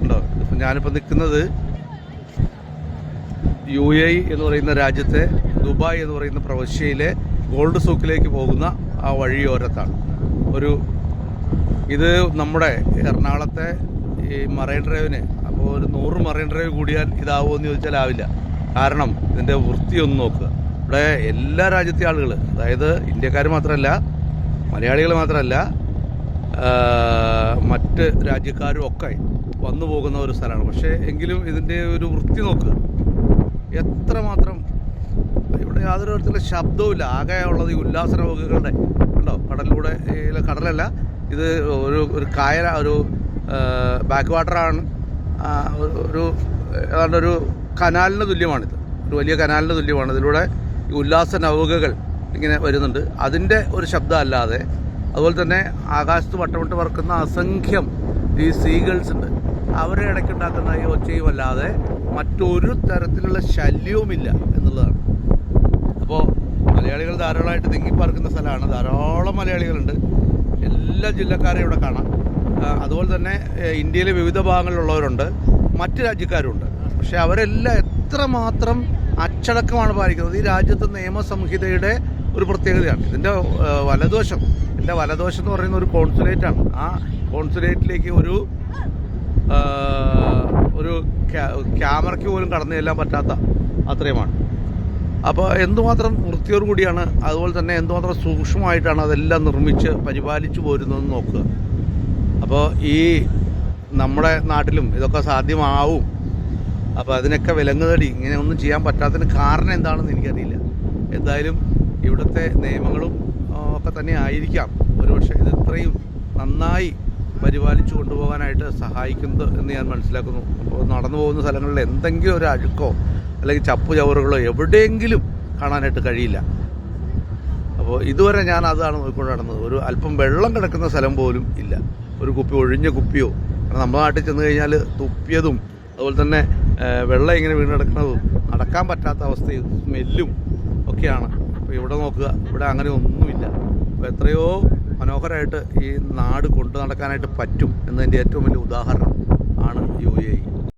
ഉണ്ടോ? ഇപ്പം ഞാനിപ്പോൾ നിൽക്കുന്നത് UAE എന്ന് പറയുന്ന രാജ്യത്തെ ദുബായ് എന്ന് പറയുന്ന പ്രവിശ്യയിലെ ഗോൾഡ് സൂക്കിലേക്ക് പോകുന്ന ആ വഴിയോരത്താണ്. ഇത് നമ്മുടെ എറണാകുളത്തെ ഈ മറൈൻ ഡ്രൈവിന് അപ്പോൾ ഒരു 100 മറൈൻ ഡ്രൈവ് കൂടിയാൽ ഇതാവുമോ എന്ന് ചോദിച്ചാൽ ആവില്ല. കാരണം ഇതിൻ്റെ വൃത്തിയൊന്ന് നോക്കുക. ഇവിടെ എല്ലാ രാജ്യത്തെ ആളുകൾ, അതായത് ഇന്ത്യക്കാർ മാത്രമല്ല, മലയാളികൾ മാത്രമല്ല, മറ്റ് രാജ്യക്കാരും ഒക്കെ വന്നു പോകുന്ന ഒരു സ്ഥലമാണ്. പക്ഷേ എങ്കിലും ഇതിൻ്റെ ഒരു വൃത്തി നോക്കുക. എത്രമാത്രം ഇവിടെ യാതൊരു തരത്തിലുള്ള ശബ്ദവുമില്ല. ആകെ ഉള്ളത് ഈ ഉല്ലാസ രോഗികളുടെ കണ്ടോ, കടലിലൂടെ, കടലല്ല, ഇത് ഒരു കായല, ഒരു ബാക്ക് വാട്ടറാണ്. ഏതാണ്ട് ഒരു കനാലിന് തുല്യമാണിത്, ഒരു വലിയ കനാലിന് തുല്യമാണ്. ഇതിലൂടെ ഈ ഉല്ലാസ നൗകകൾ ഇങ്ങനെ വരുന്നുണ്ട്. അതിൻ്റെ ഒരു ശബ്ദം അല്ലാതെ, അതുപോലെ തന്നെ ആകാശത്ത് വട്ടമിട്ട് പറക്കുന്ന അസംഖ്യം ഈ സീഗൾസ് ഉണ്ട്. അവരെ ഇടയ്ക്കുണ്ടാക്കുന്ന ഈ ഒച്ചയും അല്ലാതെ മറ്റൊരു തരത്തിലുള്ള ശല്യവുമില്ല എന്നുള്ളതാണ്. അപ്പോൾ മലയാളികൾ ധാരാളമായിട്ട് തിങ്ങിപ്പാർക്കുന്ന സ്ഥലമാണ്. ധാരാളം മലയാളികളുണ്ട്. എല്ലാ ജില്ലക്കാരെയും ഇവിടെ കാണാം. അതുപോലെ തന്നെ ഇന്ത്യയിലെ വിവിധ ഭാഗങ്ങളിലുള്ളവരുണ്ട്, മറ്റ് രാജ്യക്കാരുണ്ട്. പക്ഷേ അവരെല്ലാം എത്രമാത്രം അച്ചടക്കമാണ് പാലിക്കുന്നത്. ഈ രാജ്യത്തെ നിയമസംഹിതയുടെ ഒരു പ്രത്യേകതയാണ്. ഇതിൻ്റെ വലതുവശം, എൻ്റെ വലതുവശം എന്ന് പറയുന്ന ഒരു കോൺസുലേറ്റാണ്. ആ കോൺസുലേറ്റിലേക്ക് ഒരു ക്യാമറയ്ക്ക് പോലും കടന്നു ചെല്ലാൻ പറ്റാത്ത അത്രയുമാണ്. അപ്പോൾ എന്തുമാത്രം വൃത്തിയോടു കൂടിയാണ്, അതുപോലെ തന്നെ എന്തുമാത്രം സൂക്ഷ്മമായിട്ടാണ് അതെല്ലാം നിർമ്മിച്ച് പരിപാലിച്ചു പോരുന്നതെന്ന് നോക്കുക. അപ്പോൾ ഈ നമ്മുടെ നാട്ടിലും ഇതൊക്കെ സാധ്യമാവും. അപ്പോൾ അതിനൊക്കെ വിലങ്ങുതടി, ഇങ്ങനെ ഒന്നും ചെയ്യാൻ പറ്റാത്തതിന് കാരണം എന്താണെന്ന് എനിക്കറിയില്ല. എന്തായാലും ഇവിടുത്തെ നിയമങ്ങളും ഒക്കെ തന്നെ ആയിരിക്കാം ഒരുപക്ഷെ ഇത് ഇത്രയും നന്നായി പരിപാലിച്ചു കൊണ്ടുപോകാനായിട്ട് സഹായിക്കുന്നത് എന്ന് ഞാൻ മനസ്സിലാക്കുന്നു. അപ്പോൾ നടന്നു പോകുന്ന സ്ഥലങ്ങളിൽ എന്തെങ്കിലും ഒരു അഴുക്കോ അല്ലെങ്കിൽ ചപ്പു ചവറുകളോ എവിടെയെങ്കിലും കാണാനായിട്ട് കഴിയില്ല. അപ്പോൾ ഇതുവരെ ഞാൻ അതാണ് നോക്കിക്കൊണ്ട് നടന്നത്. ഒരു അല്പം വെള്ളം കിടക്കുന്ന സ്ഥലം പോലും ഇല്ല. ഒരു കുപ്പി, ഒഴിഞ്ഞ കുപ്പിയോ. കാരണം നമ്മുടെ നാട്ടിൽ ചെന്ന് കഴിഞ്ഞാൽ തുപ്പിയതും അതുപോലെ തന്നെ വെള്ളം ഇങ്ങനെ വീണ് കിടക്കുന്നതും നടക്കാൻ പറ്റാത്ത അവസ്ഥയും സ്മെല്ലും ഒക്കെയാണ്. അപ്പോൾ ഇവിടെ നോക്കുക, ഇവിടെ അങ്ങനെ ഒന്നുമില്ല. അപ്പോൾ എത്രയോ മനോഹരമായിട്ട് ഈ നാട് കൊണ്ടു നടക്കാനായിട്ട് പറ്റും എന്നതിൻ്റെ ഏറ്റവും വലിയ ഉദാഹരണം ആണ് UAE.